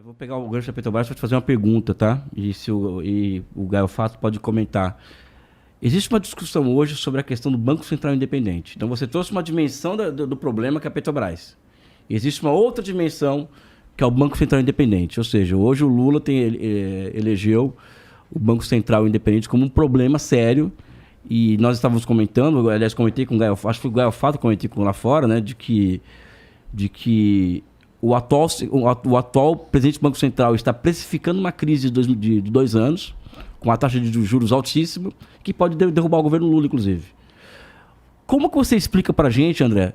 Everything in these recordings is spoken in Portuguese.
Eu vou pegar o gancho da Petrobras para te fazer uma pergunta, tá? E o Gaio Fato pode comentar. Existe uma discussão hoje sobre a questão do Banco Central Independente. Então você trouxe uma dimensão do problema que é a Petrobras. Existe uma outra dimensão que é o Banco Central Independente. Ou seja, hoje o Lula elegeu o Banco Central Independente como um problema sério. E nós estávamos comentando, aliás, comentei com o Gaio, acho que foi o Gaio Fato, comentei com lá fora, né, de que o atual presidente do Banco Central está precificando uma crise de 2 anos, com a taxa de juros altíssima, que pode derrubar o governo Lula, inclusive. Como que você explica para a gente, André,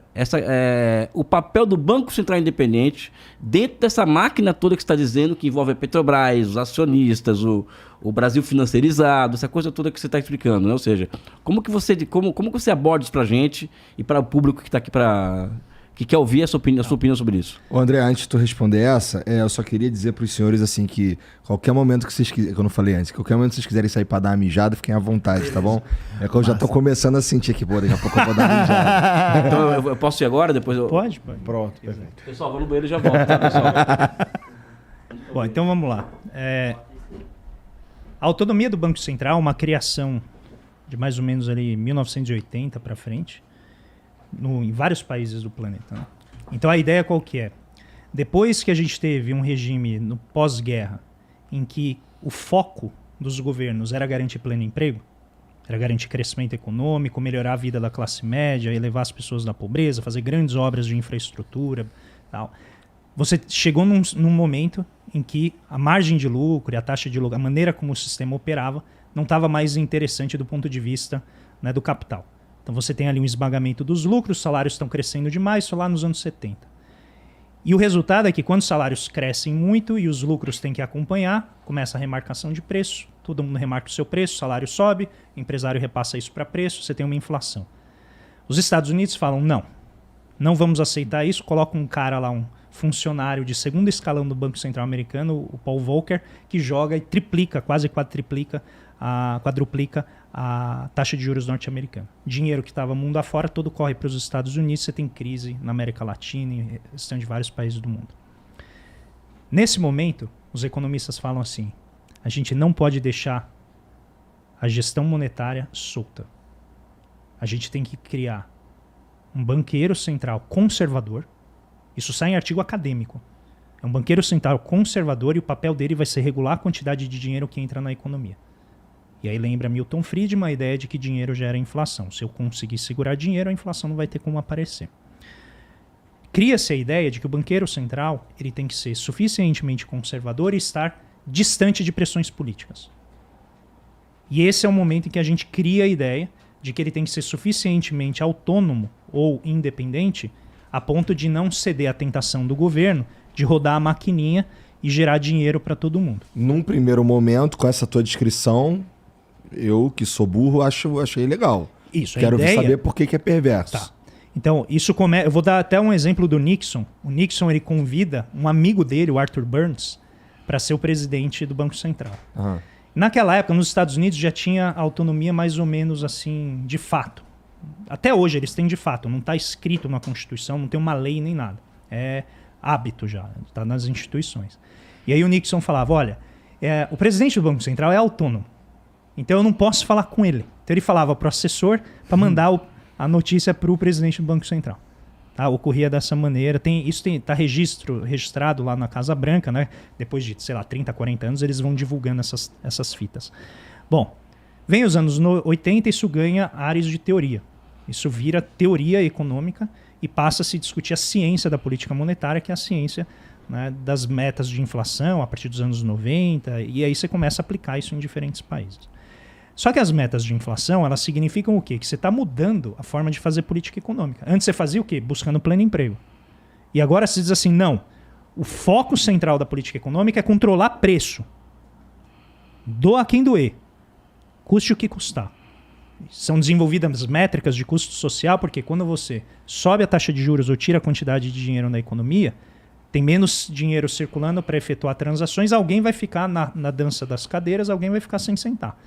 o papel do Banco Central Independente dentro dessa máquina toda que você está dizendo, que envolve a Petrobras, os acionistas, o Brasil financiarizado, essa coisa toda que você está explicando, né? Ou seja, como que você aborda isso para a gente e para o público que está aqui que quer ouvir a sua opinião sobre isso? Ô André, antes de tu responder essa, eu só queria dizer para os senhores assim que qualquer momento que vocês quiserem, que eu não falei antes, qualquer momento que vocês quiserem sair para dar uma mijada, fiquem à vontade, tá bom? É que eu já tô começando a sentir aqui, pô, daqui a pouco eu vou dar uma mijada. Então eu posso ir agora? Depois eu... Pode. Pronto, perfeito. Pessoal, vou no banheiro e já volto, tá, pessoal? Bom, então vamos lá. A autonomia do Banco Central é uma criação de mais ou menos ali 1980 para frente, em vários países do planeta, né? Então a ideia qual que é? Depois que a gente teve um regime no pós-guerra em que o foco dos governos era garantir pleno emprego, era garantir crescimento econômico, melhorar a vida da classe média, elevar as pessoas da pobreza, fazer grandes obras de infraestrutura, tal. Você chegou num momento em que a margem de lucro e a taxa de lucro, a maneira como o sistema operava, não estava mais interessante do ponto de vista, né, do capital. Então você tem ali um esmagamento dos lucros, os salários estão crescendo demais, isso lá nos anos 70. E o resultado é que quando os salários crescem muito e os lucros têm que acompanhar, começa a remarcação de preço, todo mundo remarca o seu preço, o salário sobe, o empresário repassa isso para preço, você tem uma inflação. Os Estados Unidos falam, não vamos aceitar isso, coloca um cara lá, um funcionário de segundo escalão do Banco Central americano, o Paul Volcker, que joga e triplica, quase quadruplica a taxa de juros norte-americana. Dinheiro que estava mundo afora, todo corre para os Estados Unidos, você tem crise na América Latina e restante de vários países do mundo. Nesse momento, os economistas falam assim, a gente não pode deixar a gestão monetária solta. A gente tem que criar um banqueiro central conservador, isso sai em artigo acadêmico, é um banqueiro central conservador e o papel dele vai ser regular a quantidade de dinheiro que entra na economia. E aí lembra Milton Friedman a ideia de que dinheiro gera inflação. Se eu conseguir segurar dinheiro, a inflação não vai ter como aparecer. Cria-se a ideia de que o banqueiro central ele tem que ser suficientemente conservador e estar distante de pressões políticas. E esse é o momento em que a gente cria a ideia de que ele tem que ser suficientemente autônomo ou independente a ponto de não ceder à tentação do governo de rodar a maquininha e gerar dinheiro para todo mundo. Num primeiro momento, com essa tua descrição, eu, que sou burro, achei legal. Isso, Quero saber por que é perverso. Tá. Então, eu vou dar até um exemplo do Nixon. O Nixon ele convida um amigo dele, o Arthur Burns, para ser o presidente do Banco Central. Uhum. Naquela época, nos Estados Unidos já tinha autonomia mais ou menos assim, de fato. Até hoje eles têm de fato, não está escrito na Constituição, não tem uma lei nem nada. É hábito já, está nas instituições. E aí o Nixon falava, olha, o presidente do Banco Central é autônomo, então eu não posso falar com ele. Então ele falava para o assessor para mandar a notícia para o presidente do Banco Central. Tá? Ocorria dessa maneira. Isso está registrado lá na Casa Branca, né? Depois de, 30, 40 anos, eles vão divulgando essas fitas. Bom, vem os anos 80 e isso ganha áreas de teoria. Isso vira teoria econômica e passa a se discutir a ciência da política monetária, que é a ciência, né, das metas de inflação a partir dos anos 90, e aí você começa a aplicar isso em diferentes países. Só que as metas de inflação, elas significam o quê? Que você está mudando a forma de fazer política econômica. Antes você fazia o quê? Buscando pleno emprego. E agora você diz assim, não, o foco central da política econômica é controlar preço. Doa quem doer. Custe o que custar. São desenvolvidas métricas de custo social, porque quando você sobe a taxa de juros ou tira a quantidade de dinheiro na economia, tem menos dinheiro circulando para efetuar transações, alguém vai ficar na dança das cadeiras, alguém vai ficar sem sentar.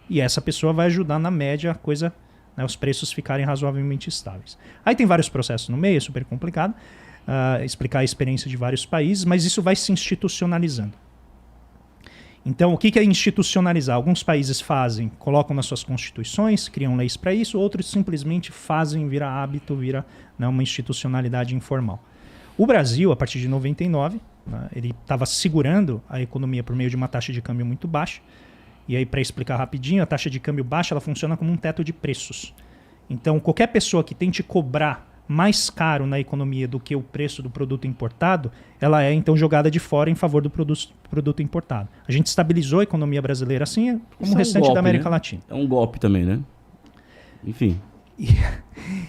E essa pessoa vai ajudar na média a coisa, né, os preços ficarem razoavelmente estáveis. Aí tem vários processos no meio, é super complicado. explicar a experiência de vários países, mas isso vai se institucionalizando. Então, o que é institucionalizar? Alguns países fazem, colocam nas suas constituições, criam leis para isso, outros simplesmente fazem, vira hábito, vira, né, uma institucionalidade informal. O Brasil, a partir de 99, né, ele estava segurando a economia por meio de uma taxa de câmbio muito baixa. E aí, para explicar rapidinho, a taxa de câmbio baixa ela funciona como um teto de preços. Então, qualquer pessoa que tente cobrar mais caro na economia do que o preço do produto importado, ela é então jogada de fora em favor do produto importado. A gente estabilizou a economia brasileira assim, como o restante da América Latina. É um golpe também, né? Enfim.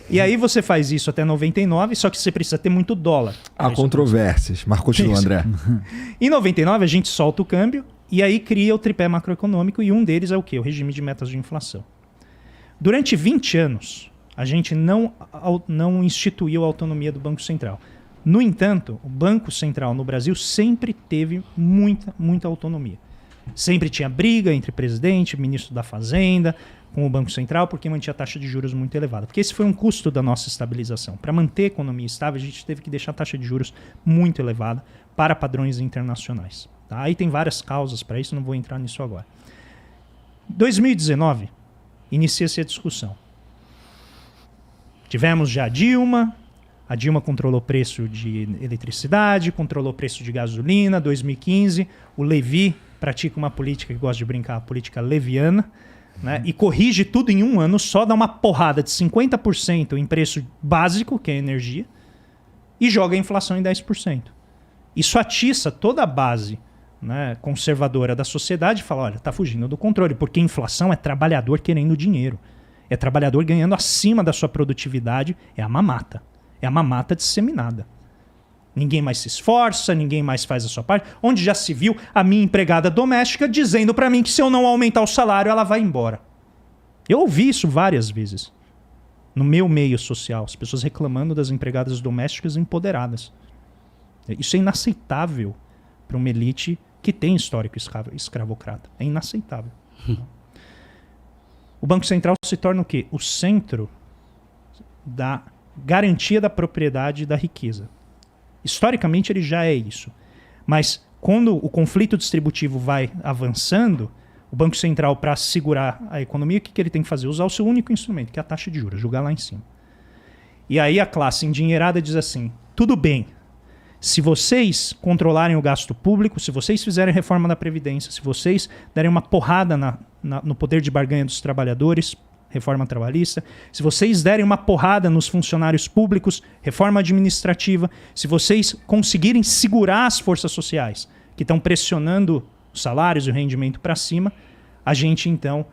E aí você faz isso até 99, só que você precisa ter muito dólar. Há controvérsias, mas continua, André. Em 99 a gente solta o câmbio e aí cria o tripé macroeconômico e um deles é o quê? O regime de metas de inflação. Durante 20 anos, a gente não instituiu a autonomia do Banco Central. No entanto, o Banco Central no Brasil sempre teve muita autonomia. Sempre tinha briga entre presidente, ministro da Fazenda, com o Banco Central, porque mantinha a taxa de juros muito elevada. Porque esse foi um custo da nossa estabilização. Para manter a economia estável, a gente teve que deixar a taxa de juros muito elevada para padrões internacionais. Tá? Aí tem várias causas para isso, não vou entrar nisso agora. 2019, inicia-se a discussão. Tivemos já a Dilma controlou o preço de eletricidade, controlou o preço de gasolina. 2015, o Levi pratica uma política que gosta de brincar, a política leviana, né? E corrige tudo em um ano só, dá uma porrada de 50% em preço básico, que é a energia, e joga a inflação em 10%. Isso atiça toda a base, né, conservadora da sociedade e fala, olha, está fugindo do controle, porque inflação é trabalhador querendo dinheiro. É trabalhador ganhando acima da sua produtividade, é a mamata. É a mamata disseminada. Ninguém mais se esforça, ninguém mais faz a sua parte. Onde já se viu a minha empregada doméstica dizendo para mim que se eu não aumentar o salário, ela vai embora. Eu ouvi isso várias vezes. No meu meio social, as pessoas reclamando das empregadas domésticas empoderadas. Isso é inaceitável para uma elite que tem histórico escravocrata. É inaceitável. O Banco Central se torna o quê? O centro da garantia da propriedade e da riqueza. Historicamente ele já é isso. Mas quando o conflito distributivo vai avançando, o Banco Central, para segurar a economia, o que ele tem que fazer? Usar o seu único instrumento, que é a taxa de juros, jogar lá em cima. E aí a classe endinheirada diz assim, tudo bem, se vocês controlarem o gasto público, se vocês fizerem reforma da Previdência, se vocês derem uma porrada no poder de barganha dos trabalhadores, reforma trabalhista, se vocês derem uma porrada nos funcionários públicos, reforma administrativa, se vocês conseguirem segurar as forças sociais que estão pressionando os salários e o rendimento para cima, a gente então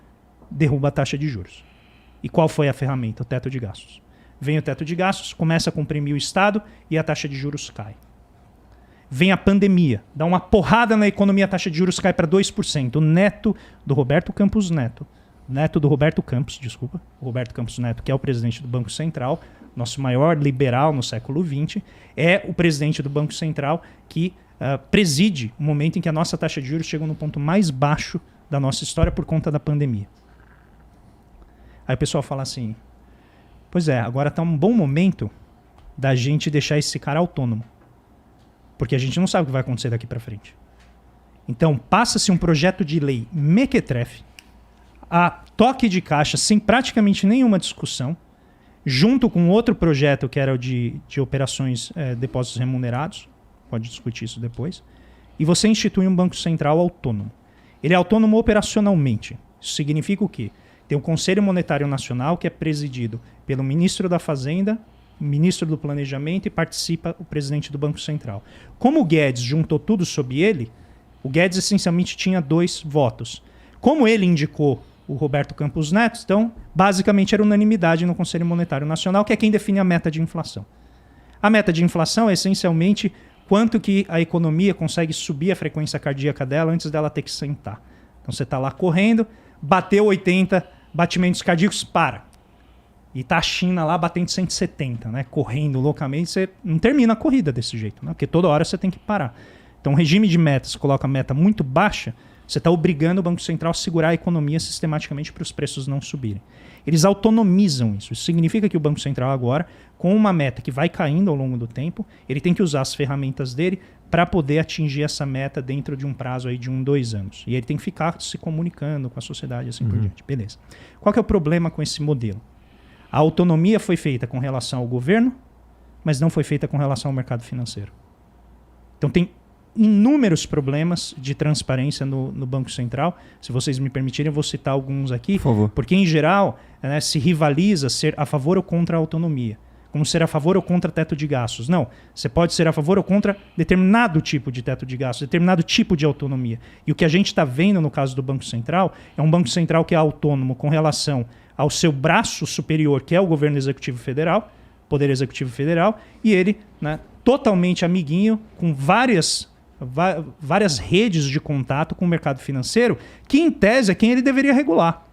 derruba a taxa de juros. E qual foi a ferramenta? O teto de gastos. Vem o teto de gastos, começa a comprimir o Estado e a taxa de juros cai. Vem a pandemia, dá uma porrada na economia, a taxa de juros cai para 2%. O neto do Roberto Campos Neto, o Roberto Campos Neto, que é o presidente do Banco Central, nosso maior liberal no século XX, é o presidente do Banco Central que preside o momento em que a nossa taxa de juros chegou no ponto mais baixo da nossa história por conta da pandemia. Aí o pessoal fala assim, pois é, agora está um bom momento da gente deixar esse cara autônomo. Porque a gente não sabe o que vai acontecer daqui para frente. Então, passa-se um projeto de lei mequetrefe, a toque de caixa, sem praticamente nenhuma discussão, junto com outro projeto que era o de operações, depósitos remunerados, pode discutir isso depois, e você institui um Banco Central autônomo. Ele é autônomo operacionalmente. Isso significa o quê? Tem o Conselho Monetário Nacional, que é presidido pelo ministro da Fazenda, ministro do Planejamento, e participa o presidente do Banco Central. Como o Guedes juntou tudo sob ele, o Guedes essencialmente tinha 2 votos. Como ele indicou o Roberto Campos Neto, então, basicamente era unanimidade no Conselho Monetário Nacional, que é quem define a meta de inflação. A meta de inflação é essencialmente quanto que a economia consegue subir a frequência cardíaca dela antes dela ter que sentar. Então você está lá correndo, bateu 80 batimentos cardíacos, para. E tá a China lá batendo 170, né? Correndo loucamente, você não termina a corrida desse jeito, né? Porque toda hora você tem que parar. Então o regime de metas coloca a meta muito baixa, Você está obrigando o Banco Central a segurar a economia sistematicamente para os preços não subirem. Eles autonomizam isso. Isso significa que o Banco Central agora, com uma meta que vai caindo ao longo do tempo, ele tem que usar as ferramentas dele para poder atingir essa meta dentro de um prazo aí de 2 anos. E ele tem que ficar se comunicando com a sociedade assim por diante. Beleza. Qual que é o problema com esse modelo? A autonomia foi feita com relação ao governo, mas não foi feita com relação ao mercado financeiro. Então tem inúmeros problemas de transparência no Banco Central. Se vocês me permitirem, eu vou citar alguns aqui. Por favor. Porque, em geral, né, se rivaliza ser a favor ou contra a autonomia. Como ser a favor ou contra teto de gastos. Não, você pode ser a favor ou contra determinado tipo de teto de gastos, determinado tipo de autonomia. E o que a gente está vendo no caso do Banco Central é um Banco Central que é autônomo com relação ao seu braço superior, que é o governo executivo federal, Poder Executivo Federal, e ele, né, totalmente amiguinho, com várias redes de contato com o mercado financeiro, que em tese é quem ele deveria regular.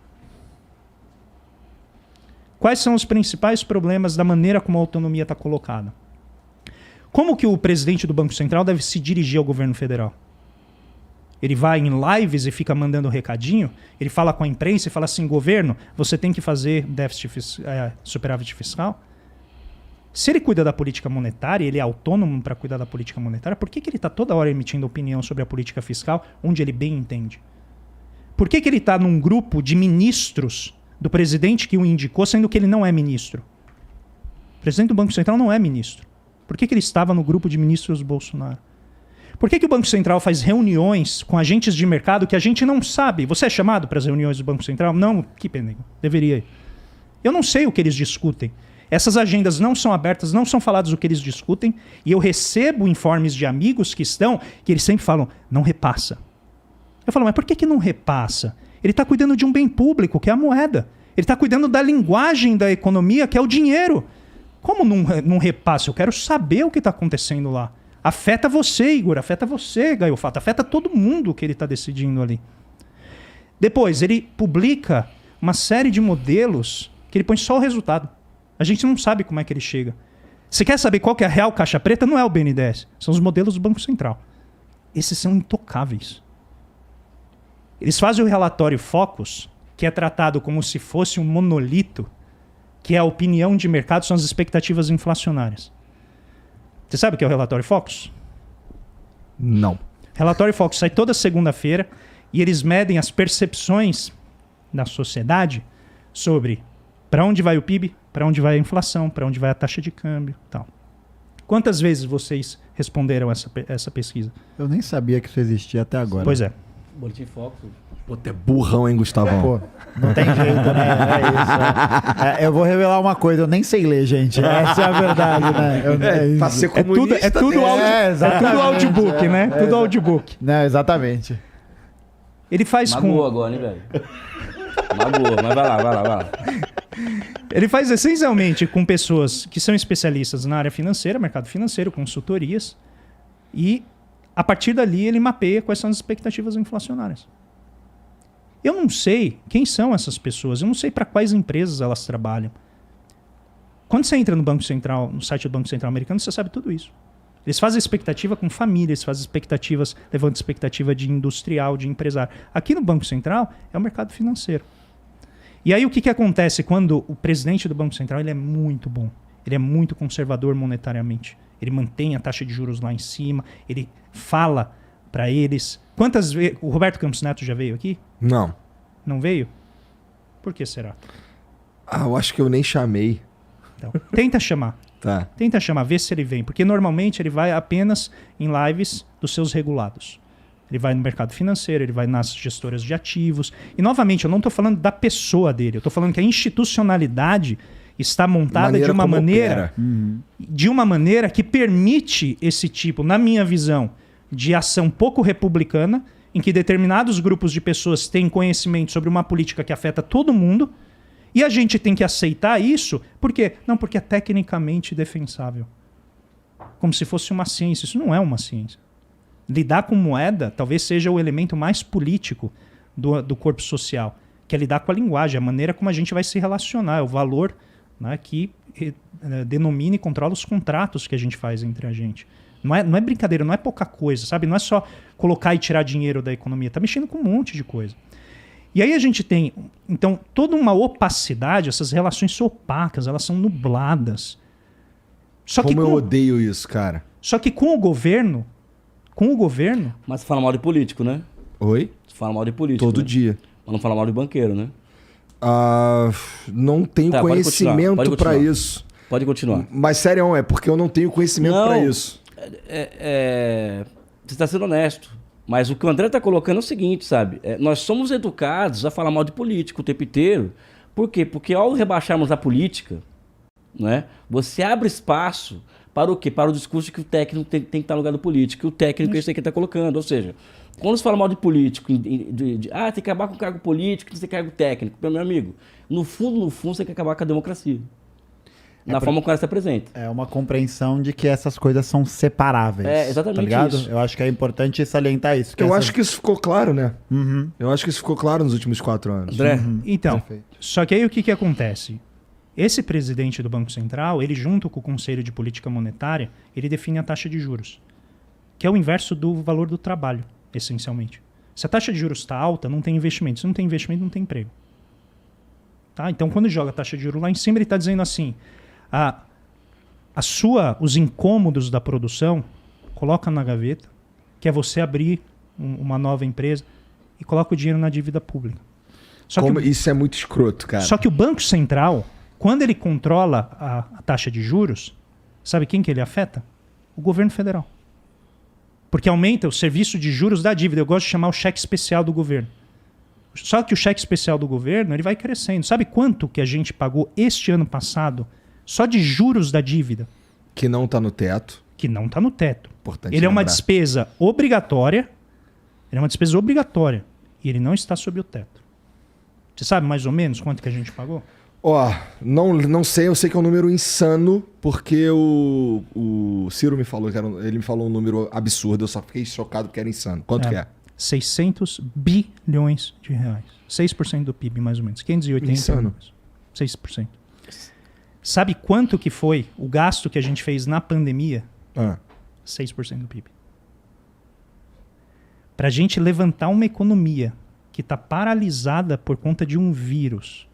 Quais são os principais problemas da maneira como a autonomia está colocada? Como que o presidente do Banco Central deve se dirigir ao governo federal? Ele vai em lives e fica mandando recadinho? Ele fala com a imprensa e fala assim, governo, você tem que fazer superávit fiscal? Se ele cuida da política monetária, ele é autônomo para cuidar da política monetária, por que ele está toda hora emitindo opinião sobre a política fiscal, onde ele bem entende? Por que ele está num grupo de ministros do presidente que o indicou, sendo que ele não é ministro? O presidente do Banco Central não é ministro. Por que ele estava no grupo de ministros do Bolsonaro? Por que o Banco Central faz reuniões com agentes de mercado que a gente não sabe? Você é chamado para as reuniões do Banco Central? Não, que pena, deveria ir. Eu não sei o que eles discutem. Essas agendas não são abertas, não são faladas o que eles discutem, e eu recebo informes de amigos que eles sempre falam, não repassa. Eu falo, mas por que não repassa? Ele está cuidando de um bem público, que é a moeda. Ele está cuidando da linguagem da economia, que é o dinheiro. Como não repassa? Eu quero saber o que está acontecendo lá. Afeta você, Igor, afeta você, Gaio Fato, afeta todo mundo que ele está decidindo ali. Depois, ele publica uma série de modelos que ele põe só o resultado. A gente não sabe como é que ele chega. Você quer saber qual que é a real caixa preta? Não é o BNDES. São os modelos do Banco Central. Esses são intocáveis. Eles fazem o relatório Focus, que é tratado como se fosse um monolito, que é a opinião de mercado, são as expectativas inflacionárias. Você sabe o que é o relatório Focus? Não. Relatório Focus sai toda segunda-feira e eles medem as percepções da sociedade sobre para onde vai o PIB, para onde vai a inflação, para onde vai a taxa de câmbio e tal. Quantas vezes vocês responderam essa pesquisa? Eu nem sabia que isso existia até agora. Pois é. Boletim Focus. Pô, tu é burrão, hein, Gustavão? Pô, não tem jeito, né? É isso. Eu vou revelar uma coisa, eu nem sei ler, gente. Essa é a verdade, né? Pra ser comunista, É tudo audiobook, né? Tudo audiobook. Não, exatamente. Ele faz Magoou agora, hein, velho? Magoou, mas vai lá. Ele faz essencialmente com pessoas que são especialistas na área financeira, mercado financeiro, consultorias, e a partir dali ele mapeia quais são as expectativas inflacionárias. Eu não sei quem são essas pessoas, eu não sei para quais empresas elas trabalham. Quando você entra no Banco Central, no site do Banco Central americano, você sabe tudo isso. Eles fazem expectativa com famílias, fazem expectativas, levantam expectativa de industrial, de empresário. Aqui no Banco Central é o mercado financeiro. E aí o que acontece quando o presidente do Banco Central ele é muito bom, ele é muito conservador monetariamente. Ele mantém a taxa de juros lá em cima, ele fala para eles. Quantas vezes... O Roberto Campos Neto já veio aqui? Não. Não veio? Por que será? Eu acho que eu nem chamei. Então, tenta chamar. Tá. Tenta chamar, vê se ele vem. Porque normalmente ele vai apenas em lives dos seus regulados. Ele vai no mercado financeiro, ele vai nas gestoras de ativos. E, novamente, eu não estou falando da pessoa dele. Eu estou falando que a institucionalidade está montada de uma maneira que permite esse tipo, na minha visão, de ação pouco republicana, em que determinados grupos de pessoas têm conhecimento sobre uma política que afeta todo mundo, e a gente tem que aceitar isso, por quê? Não, porque é tecnicamente defensável. Como se fosse uma ciência. Isso não é uma ciência. Lidar com moeda talvez seja o elemento mais político do corpo social, que é lidar com a linguagem, a maneira como a gente vai se relacionar, é o valor, né, que denomina e controla os contratos que a gente faz entre a gente. Não é brincadeira, não é pouca coisa, sabe? Não é só colocar e tirar dinheiro da economia. Tá mexendo com um monte de coisa. E aí a gente tem, então, toda uma opacidade, essas relações são opacas, elas são nubladas. Só Como que eu odeio isso, cara. Só que com o governo... Mas você fala mal de político, né? Oi? Você fala mal de político, Todo né? dia. Mas não fala mal de banqueiro, né? Não tenho Tá, pode continuar, conhecimento pode pra continuar. isso. Pode continuar. Mas, sério, é porque eu não tenho conhecimento Não. pra isso. Você está sendo honesto. Mas o que o André está colocando é o seguinte, sabe? Nós somos educados a falar mal de político o tempo inteiro. Por quê? Porque ao rebaixarmos a política, né, você abre espaço para o quê? Para o discurso de que o técnico tem que estar no lugar do político. E o técnico é isso aí que ele está colocando. Ou seja, quando se fala mal de político, tem que acabar com o cargo político, tem que ter cargo técnico. Meu amigo, no fundo, você quer acabar com a democracia. Na forma como ela se apresenta. É uma compreensão de que essas coisas são separáveis. Exatamente tá ligado? isso. Eu acho que é importante salientar isso. Eu acho que isso ficou claro, né? Uhum. Eu acho que isso ficou claro nos últimos 4 anos. André, Então, Perfeito. só que aí o que acontece? Esse presidente do Banco Central, ele junto com o Conselho de Política Monetária, ele define a taxa de juros, que é o inverso do valor do trabalho, essencialmente. Se a taxa de juros está alta, não tem investimento. Se não tem investimento, não tem emprego. Tá? Então, quando joga a taxa de juros lá em cima, ele está dizendo assim, os incômodos da produção, coloca na gaveta, que é você abrir uma nova empresa e coloca o dinheiro na dívida pública. Isso é muito escroto, cara. Só que o Banco Central, quando ele controla a taxa de juros, sabe quem que ele afeta? O governo federal. Porque aumenta o serviço de juros da dívida. Eu gosto de chamar o cheque especial do governo. Só que o cheque especial do governo ele vai crescendo. Sabe quanto que a gente pagou este ano passado só de juros da dívida? Que não tá no teto. Que não está no teto. Importante Ele é uma lembrar. despesa obrigatória. Ele é uma despesa obrigatória. E ele não está sob o teto. Você sabe mais ou menos quanto que a gente pagou? Não sei, eu sei que é um número insano, porque o Ciro me falou, ele me falou um número absurdo, eu só fiquei chocado porque era insano. Quanto que é? 600 bilhões de reais. 6% do PIB, mais ou menos. 580 Insano. milhões. 6%. Sabe quanto que foi o gasto que a gente fez na pandemia? 6% do PIB. Para a gente levantar uma economia que está paralisada por conta de um vírus,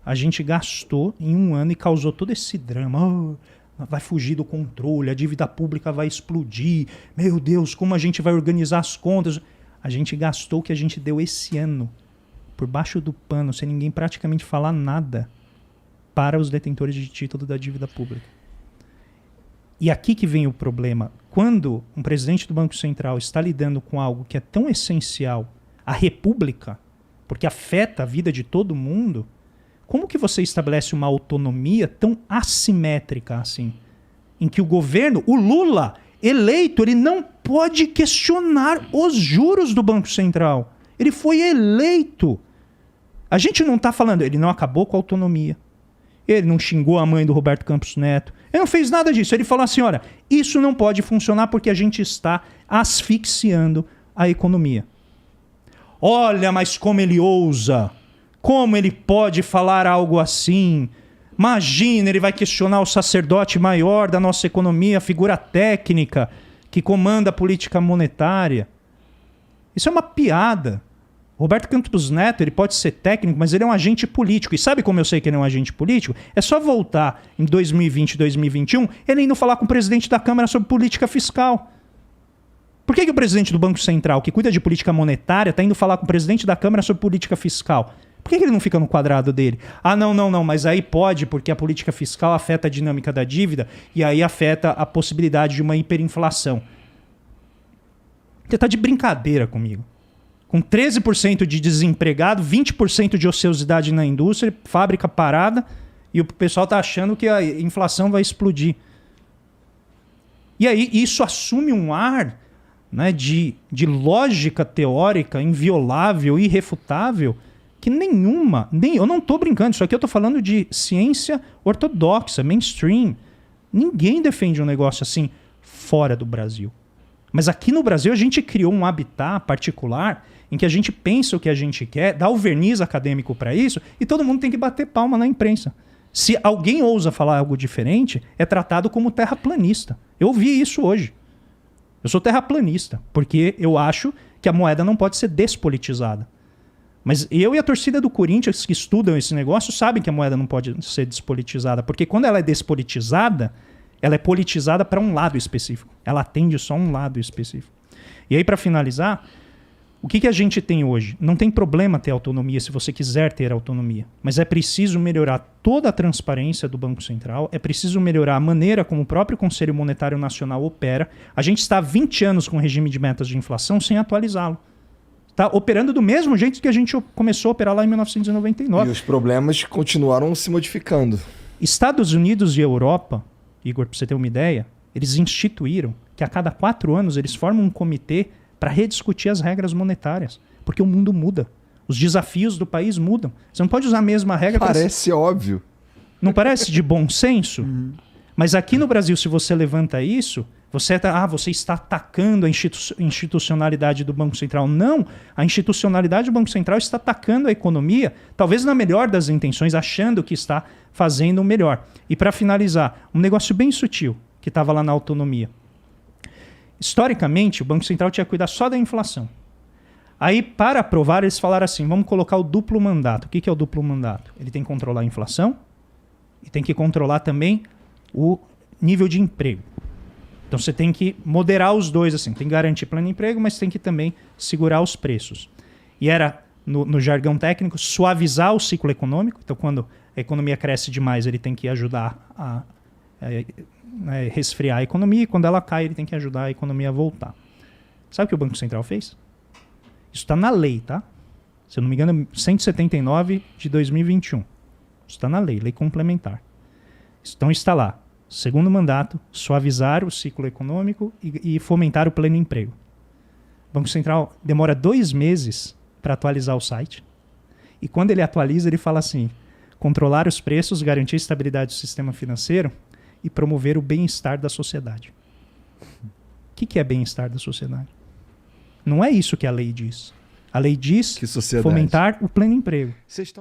a gente gastou em um ano e causou todo esse drama. Vai fugir do controle, a dívida pública vai explodir. Meu Deus, como a gente vai organizar as contas? A gente gastou o que a gente deu esse ano, por baixo do pano, sem ninguém praticamente falar nada, para os detentores de título da dívida pública. E aqui que vem o problema. Quando um presidente do Banco Central está lidando com algo que é tão essencial à República, porque afeta a vida de todo mundo, como que você estabelece uma autonomia tão assimétrica assim? Em que o governo, o Lula, eleito, ele não pode questionar os juros do Banco Central. Ele foi eleito. A gente não está falando, ele não acabou com a autonomia. Ele não xingou a mãe do Roberto Campos Neto. Ele não fez nada disso. Ele falou assim, olha, isso não pode funcionar porque a gente está asfixiando a economia. Olha, mas como ele ousa. Como ele pode falar algo assim? Imagina, ele vai questionar o sacerdote maior da nossa economia, a figura técnica que comanda a política monetária. Isso é uma piada. Roberto Campos Neto, ele pode ser técnico, mas ele é um agente político. E sabe como eu sei que ele é um agente político? É só voltar em 2020, 2021, ele indo falar com o presidente da Câmara sobre política fiscal. Por que o presidente do Banco Central, que cuida de política monetária, está indo falar com o presidente da Câmara sobre política fiscal? Por que ele não fica no quadrado dele? Não, mas aí pode, porque a política fiscal afeta a dinâmica da dívida e aí afeta a possibilidade de uma hiperinflação. Você está de brincadeira comigo. Com 13% de desempregado, 20% de ociosidade na indústria, fábrica parada, e o pessoal está achando que a inflação vai explodir. E aí isso assume um ar, né, de lógica teórica inviolável, irrefutável, que eu não estou brincando, isso aqui eu estou falando de ciência ortodoxa, mainstream. Ninguém defende um negócio assim fora do Brasil. Mas aqui no Brasil a gente criou um habitat particular em que a gente pensa o que a gente quer, dá o verniz acadêmico para isso e todo mundo tem que bater palma na imprensa. Se alguém ousa falar algo diferente, é tratado como terraplanista. Eu ouvi isso hoje. Eu sou terraplanista, porque eu acho que a moeda não pode ser despolitizada. Mas eu e a torcida do Corinthians que estudam esse negócio sabem que a moeda não pode ser despolitizada, porque quando ela é despolitizada, ela é politizada para um lado específico. Ela atende só um lado específico. E aí, para finalizar, o que a gente tem hoje? Não tem problema ter autonomia se você quiser ter autonomia, mas é preciso melhorar toda a transparência do Banco Central, é preciso melhorar a maneira como o próprio Conselho Monetário Nacional opera. A gente está há 20 anos com o regime de metas de inflação sem atualizá-lo. Está operando do mesmo jeito que a gente começou a operar lá em 1999. E os problemas continuaram se modificando. Estados Unidos e Europa, Igor, para você ter uma ideia, eles instituíram que a cada 4 anos eles formam um comitê para rediscutir as regras monetárias, porque o mundo muda. Os desafios do país mudam. Você não pode usar a mesma regra... Parece óbvio. Não parece de bom senso? Mas aqui no Brasil, se você levanta isso, você está atacando a institucionalidade do Banco Central. Não, a institucionalidade do Banco Central está atacando a economia, talvez na melhor das intenções, achando que está fazendo o melhor. E para finalizar, um negócio bem sutil, que estava lá na autonomia. Historicamente, o Banco Central tinha que cuidar só da inflação. Aí, para aprovar, eles falaram assim, vamos colocar o duplo mandato. O que é o duplo mandato? Ele tem que controlar a inflação e tem que controlar também o nível de emprego. Então você tem que moderar os dois, assim, tem que garantir pleno emprego, mas tem que também segurar os preços. E era, no jargão técnico, suavizar o ciclo econômico. Então quando a economia cresce demais, ele tem que ajudar a resfriar a economia, e quando ela cai, ele tem que ajudar a economia a voltar. Sabe o que o Banco Central fez? Isso está na lei, tá? Se eu não me engano, 179 de 2021. Isso está na lei, lei complementar. Então está lá. Segundo mandato, suavizar o ciclo econômico e fomentar o pleno emprego. O Banco Central demora 2 meses para atualizar o site. E quando ele atualiza, ele fala assim, controlar os preços, garantir a estabilidade do sistema financeiro e promover o bem-estar da sociedade. O que é bem-estar da sociedade? Não é isso que a lei diz. A lei diz Que sociedade? fomentar o pleno emprego. Vocês estão